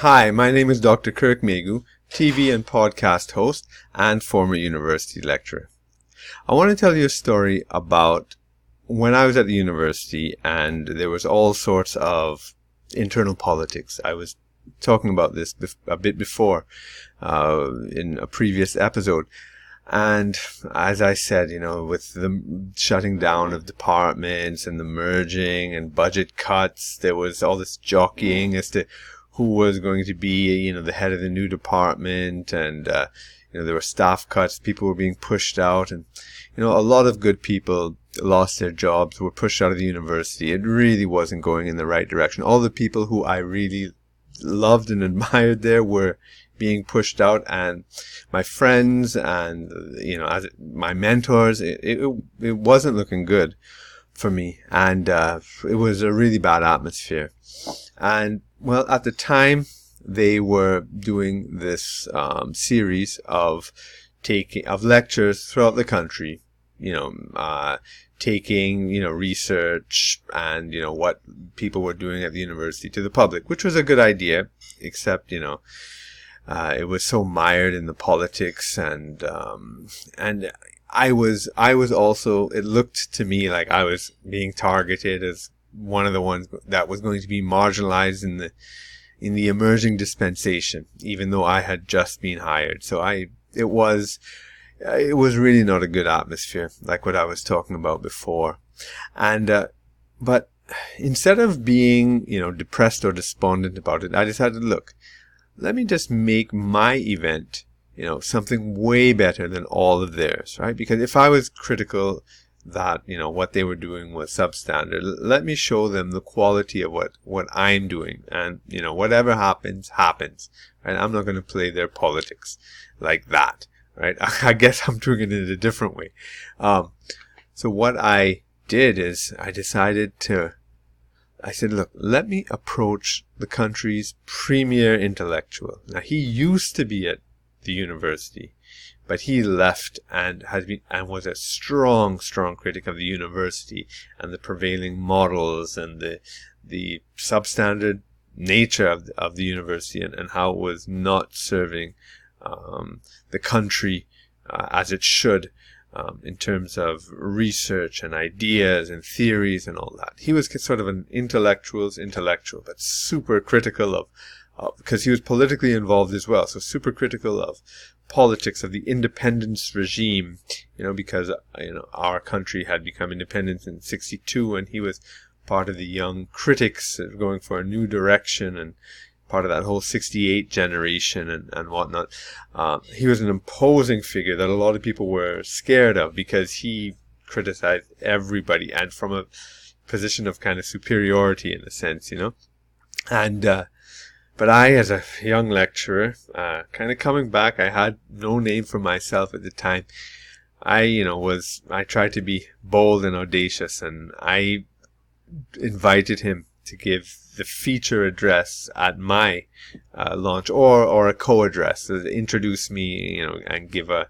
Hi, my name is Dr. Kirk Megu, TV and podcast host and former university lecturer. I want to tell you a story about when I was at the university and there was all sorts of internal politics. I was talking about this a bit before in a previous episode. And as I said, with the shutting down of departments and the merging and budget cuts, there was all this jockeying as to who was going to be, the head of the new department, and there were staff cuts. People were being pushed out, and a lot of good people lost their jobs, were pushed out of the university. It really wasn't going in the right direction. All the people who I really loved and admired there were being pushed out, and my friends and as my mentors, it wasn't looking good for me, and it was a really bad atmosphere. And well, at the time they were doing this series of lectures throughout the country, taking research and what people were doing at the university to the public, which was a good idea, except it was so mired in the politics, and I was also, it looked to me like I was being targeted as one of the ones that was going to be marginalized in the emerging dispensation, even though I had just been hired. So it was really not a good atmosphere, like what I was talking about before. And but instead of being depressed or despondent about it, I decided, look, let me just make my event something way better than all of theirs, right? Because if I was critical that what they were doing was substandard, let me show them the quality of what I'm doing, and whatever happens, right? I'm not going to play their politics like that, right? I guess I'm doing it in a different way. So what I did is I said, look, let me approach the country's premier intellectual. Now, he used to be at the university, but he left and was a strong critic of the university and the prevailing models and the substandard nature of the university, and how it was not serving the country as it should, in terms of research and ideas and theories and all that. He was sort of an intellectual, but super critical of because he was politically involved as well, so super critical of politics, of the independence regime, because our country had become independent in 1962, and he was part of the young critics going for a new direction and part of that whole 1968 generation and whatnot. He was an imposing figure that a lot of people were scared of because he criticized everybody, and from a position of kind of superiority in a sense, and but I, as a young lecturer, kind of coming back, I had no name for myself at the time. I tried to be bold and audacious, and I invited him to give the feature address at my launch, or a co-address, to introduce me, and give a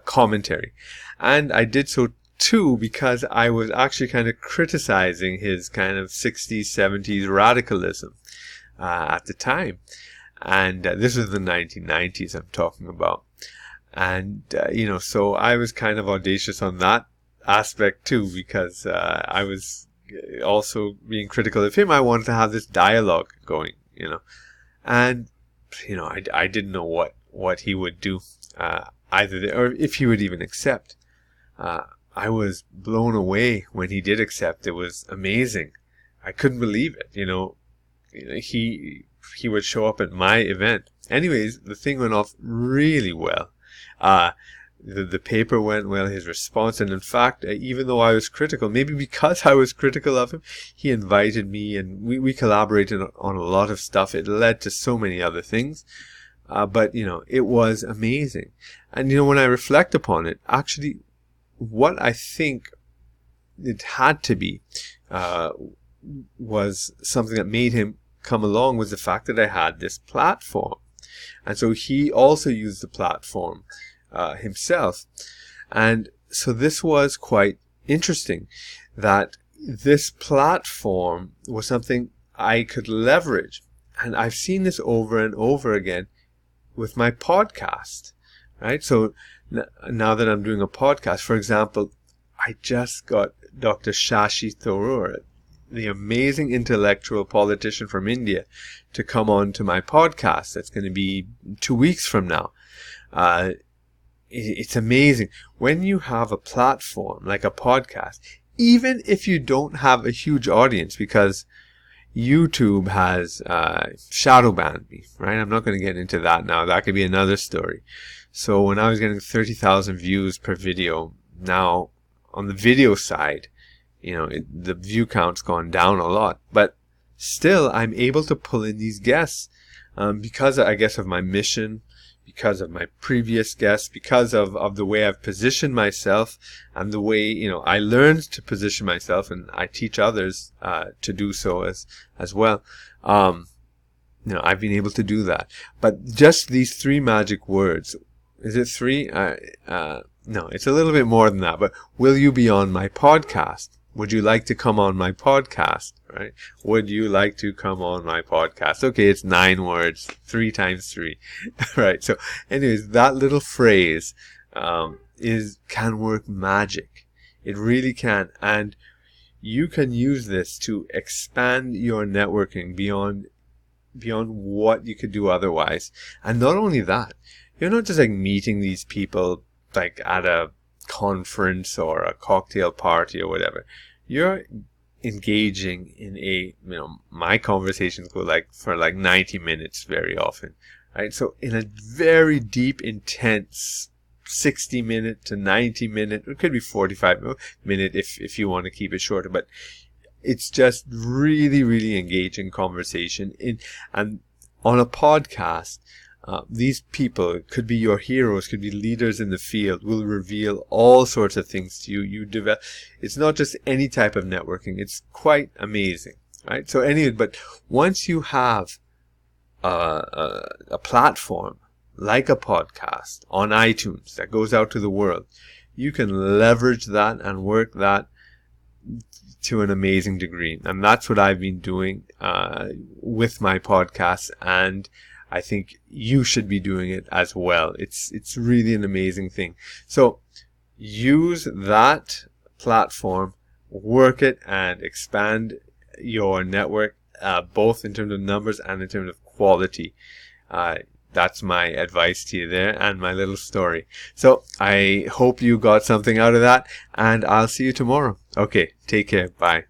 commentary. And I did so too because I was actually kind of criticizing his kind of 60s, 70s radicalism at the time. And this was the 1990s I'm talking about. And, so I was kind of audacious on that aspect too, because I was also being critical of him. I wanted to have this dialogue going, and, I didn't know what he would do, either, or if he would even accept. I was blown away when he did accept. It was amazing. I couldn't believe it, he would show up at my event. Anyways, the thing went off really well. The paper went well, his response, and in fact, even though I was critical, maybe because I was critical of him, he invited me, and we collaborated on a lot of stuff. It led to so many other things, but it was amazing. And when I reflect upon it, actually, what I think it had to be was something that made him come along, was the fact that I had this platform. And so he also used the platform himself. And so this was quite interesting, that this platform was something I could leverage. And I've seen this over and over again with my podcast, right? So now that I'm doing a podcast, for example, I just got Dr. Shashi Tharoor, the amazing intellectual politician from India, to come on to my podcast. That's going to be 2 weeks from now. It's amazing. When you have a platform like a podcast, even if you don't have a huge audience, because YouTube has shadow banned me, right? I'm not going to get into that now. That could be another story. So when I was getting 30,000 views per video, now on the video side, the view count's gone down a lot. But still, I'm able to pull in these guests because, I guess, of my mission, because of my previous guests, because of the way I've positioned myself and the way, I learned to position myself, and I teach others to do so as well. I've been able to do that. But just these 3 magic words, is it 3? No, it's a little bit more than that. But will you be on my podcast? Would you like to come on my podcast? Right? Would you like to come on my podcast? Okay, it's 9 words, 3 times 3. Right. So, anyways, that little phrase can work magic. It really can, and you can use this to expand your networking beyond what you could do otherwise. And not only that, you're not just like meeting these people like at a conference or a cocktail party or whatever. You're engaging in my conversations go for 90 minutes very often, right? So in a very deep, intense 60-minute to 90-minute, it could be 45-minute if you want to keep it shorter, but it's just really, really engaging conversation. And on a podcast, these people could be your heroes, could be leaders in the field, will reveal all sorts of things to you. You develop. It's not just any type of networking. It's quite amazing, right? So anyway, but once you have a platform like a podcast on iTunes that goes out to the world, you can leverage that and work that to an amazing degree. And that's what I've been doing with my podcast, and I think you should be doing it as well. It's really an amazing thing. So use that platform, work it, and expand your network, both in terms of numbers and in terms of quality. That's my advice to you there, and my little story. So I hope you got something out of that, and I'll see you tomorrow. Okay, take care. Bye.